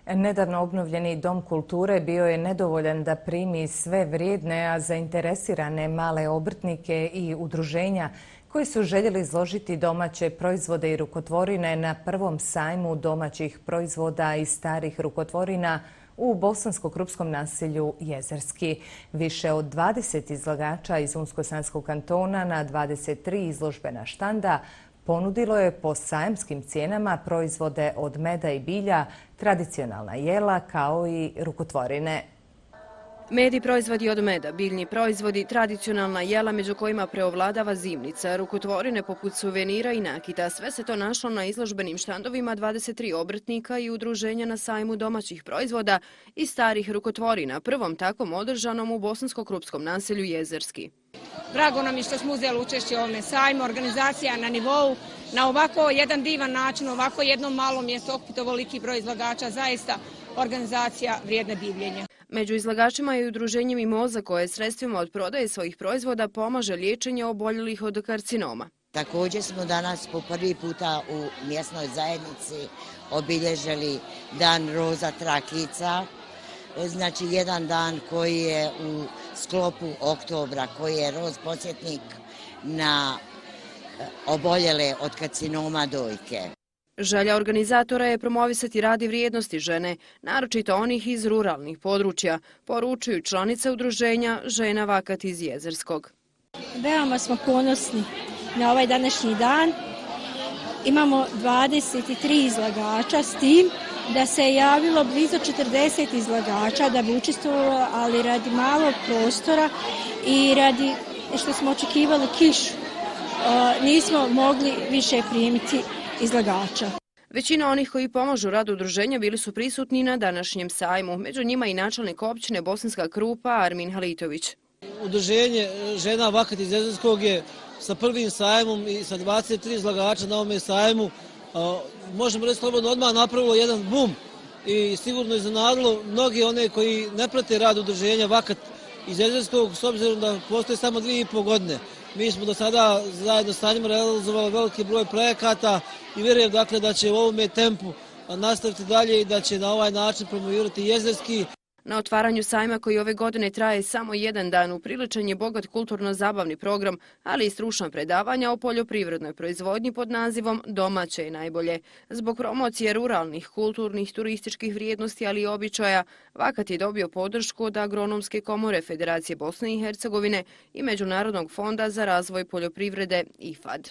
Nedavno obnovljeni Dom kulture bio je nedovoljan da primi sve vrijedne, a zainteresirane male obrtnike i udruženja koji su željeli izložiti domaće proizvode i rukotvorine na prvom sajmu domaćih proizvoda i starih rukotvorina u bosansko-krupskom naselju Jezerski. Više od 20 izlagača iz Unsko-sanskog kantona na 23 izložbena štanda ponudilo je po sajamskim cijenama proizvode od meda i bilja, tradicionalna jela kao i rukotvorine. Med i proizvodi od meda, biljni proizvodi, tradicionalna jela među kojima preovladava zimnica, rukotvorine poput suvenira i nakita. Sve se to našlo na izložbenim štandovima 23 obrtnika i udruženja na sajmu domaćih proizvoda i starih rukotvorina, prvom takvom održanom u bosansko-krupskom naselju Jezerski. Drago nam je što smo uzeli učešće u ovome sajmu, organizacija na nivou, na ovako jedan divan način, ovako jednom malom mjestu okupiti ovoliki broj izlagača, zaista organizacija vrijedna divljenja. Među izlagačima je i udruženje Mimoza koje sredstvima od prodaje svojih proizvoda pomaže liječenje oboljelih od karcinoma. Također smo danas po prvi puta u mjesnoj zajednici obilježili Dan roza trakica, znači jedan dan koji je u sklopu oktobra, koji je roz podsjetnik na oboljele od karcinoma dojke. Želja organizatora je promovisati rad i vrijednosti žene, naročito onih iz ruralnih područja, poručuju članice udruženja Žena Vakat iz Jezerskog. Veoma smo ponosni na ovaj današnji dan. Imamo 23 izlagača, s tim da se javilo blizu 40 izlagača da bi učestvovalo, ali radi malog prostora i radi što smo očekivali kišu, nismo mogli više primiti izlagača. Većina onih koji pomažu radu udruženja bili su prisutni na današnjem sajmu, među njima i načelnik općine Bosanska Krupa Armin Halitović. Udruženje Žena Vakat iz Jezerskog je sa prvim sajmom i sa 23 izlagača na ovome sajmu, možemo reći slobodno, odmah napravilo jedan bum i sigurno iznenadilo mnogi one koji ne prate rad udruženja Vakat iz Jezerskog, s obzirom da postoje samo 2,5 godine. Mi smo do sada zajedno sa njima realizovali veliki broj projekata i vjerujem dakle da će u ovome tempu nastaviti dalje i da će na ovaj način promovirati Jezerski. Na otvaranju sajma koji ove godine traje samo jedan dan upriličen je bogat kulturno-zabavni program, ali i stručna predavanja o poljoprivrednoj proizvodnji pod nazivom Domaće je najbolje. Zbog promocije ruralnih, kulturnih, turističkih vrijednosti, ali i običaja, Vakat je dobio podršku od Agronomske komore Federacije Bosne i Hercegovine i Međunarodnog fonda za razvoj poljoprivrede IFAD.